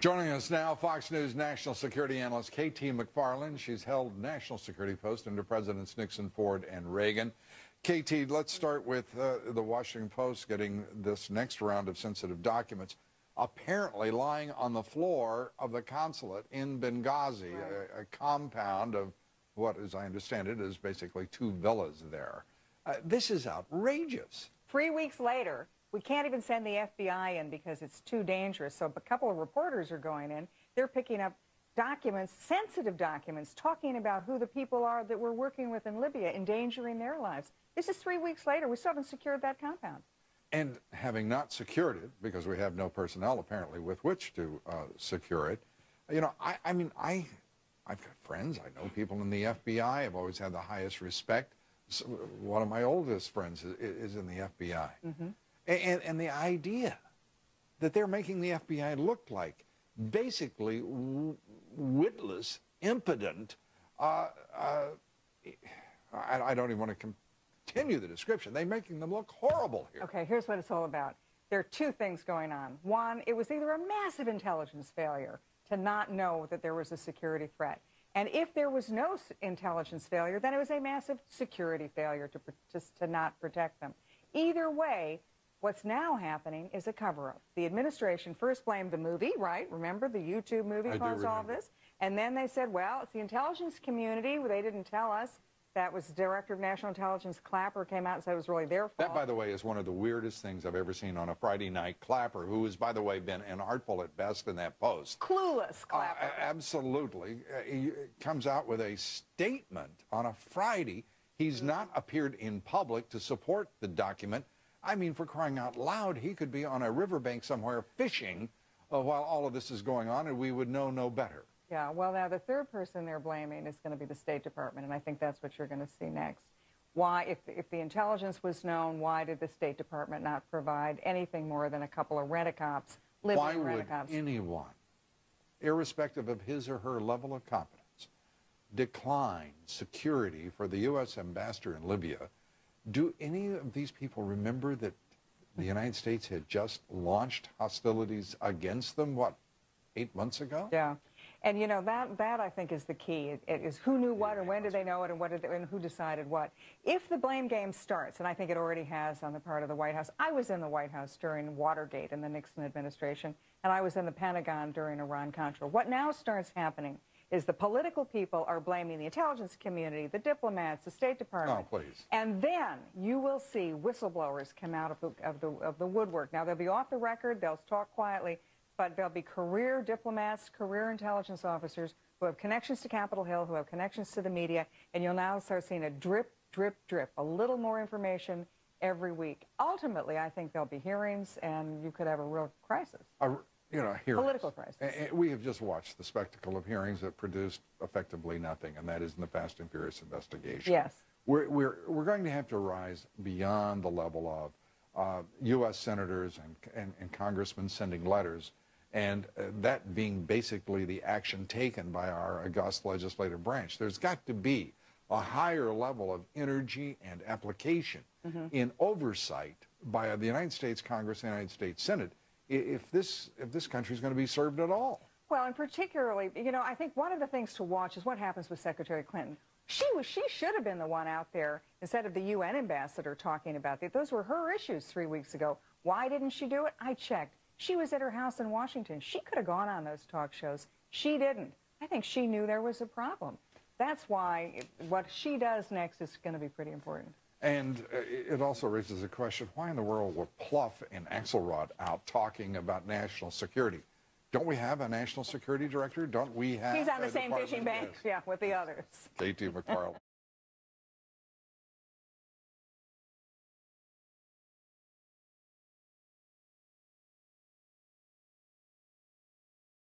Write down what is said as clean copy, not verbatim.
Joining us now, Fox News national security analyst KT McFarland. She's held national security posts under Presidents Nixon, Ford, and Reagan. KT, let's start with the Washington Post getting this next round of sensitive documents apparently lying on the floor of the consulate in Benghazi, a compound of what, as I understand it, is basically two villas there. This is outrageous. 3 weeks later, we can't even send the FBI in because it's too dangerous. So a couple of reporters are going in. They're picking up documents, sensitive documents, talking about who the people are that we're working with in Libya, endangering their lives. This is 3 weeks later. We still haven't secured that compound. And having not secured it, because we have no personnel apparently with which to secure it, you know, I've got friends, I know people in the FBI. I've always had the highest respect. So one of my oldest friends is in the FBI. Mm-hmm. And the idea that they're making the FBI look like basically witless, impotent, I don't even want to continue the description. They're making them look horrible here. Okay, here's what it's all about. There are two things going on. One, it was either a massive intelligence failure to not know that there was a security threat. And if there was no intelligence failure, then it was a massive security failure to not protect them. Either way, what's now happening is a cover-up. The administration first blamed the movie, right? Remember the YouTube movie caused all of this? And then they said, well, it's the intelligence community. They didn't tell us. That was Director of National Intelligence Clapper came out and said it was really their fault. That, by the way, is one of the weirdest things I've ever seen on a Friday night. Clapper, who has, by the way, been inartful at best in that post. Clueless, Clapper. Absolutely. He comes out with a statement on a Friday. He's not appeared in public to support the document. I mean, for crying out loud, he could be on a riverbank somewhere fishing while all of this is going on, and we would know no better. Yeah, well, now the third person they're blaming is going to be the State Department, and I think that's what you're going to see next. Why, if the intelligence was known, why did the State Department not provide anything more than a couple of rent-a-cops, Libyan rent-a-cops? Why would anyone, irrespective of his or her level of competence, decline security for the U.S. ambassador in Libya? Do any of these people remember that the United States had just launched hostilities against them, what, 8 months ago? Yeah. And, you know, that I think is the key. It is who knew what and when did they know it and who decided what. If the blame game starts, and I think it already has on the part of the White House. I was in the White House during Watergate in the Nixon administration, and I was in the Pentagon during Iran-Contra. What now starts happening is the political people are blaming the intelligence community, the diplomats, the State Department. Oh, please. And then you will see whistleblowers come out of the woodwork. Now, they'll be off the record. They'll talk quietly. But there'll be career diplomats, career intelligence officers who have connections to Capitol Hill, who have connections to the media, and you'll now start seeing a drip, drip, drip, a little more information every week. Ultimately, I think there'll be hearings, and you could have a real crisis. You know, hearings. Political crisis. We have just watched the spectacle of hearings that produced effectively nothing, and that is in the Fast and Furious investigation. Yes. We're going to have to rise beyond the level of U.S. senators and congressmen sending letters, and that being basically the action taken by our august legislative branch. There's got to be a higher level of energy and application in oversight by the United States Congress and the United States Senate if this country is going to be served at all. Well, and particularly, you know, I think one of the things to watch is what happens with Secretary Clinton. She should have been the one out there instead of the UN ambassador talking about it. Those were her issues 3 weeks ago. Why didn't she do it? I checked. She was at her house in Washington. She could have gone on those talk shows. She didn't. I think she knew there was a problem. That's why what she does next is going to be pretty important. And it also raises a question, why in the world were Pluff and Axelrod out talking about national security? Don't we have a national security director? Don't we have... He's on the same fishing bank, yeah, with the others. KT McFarland.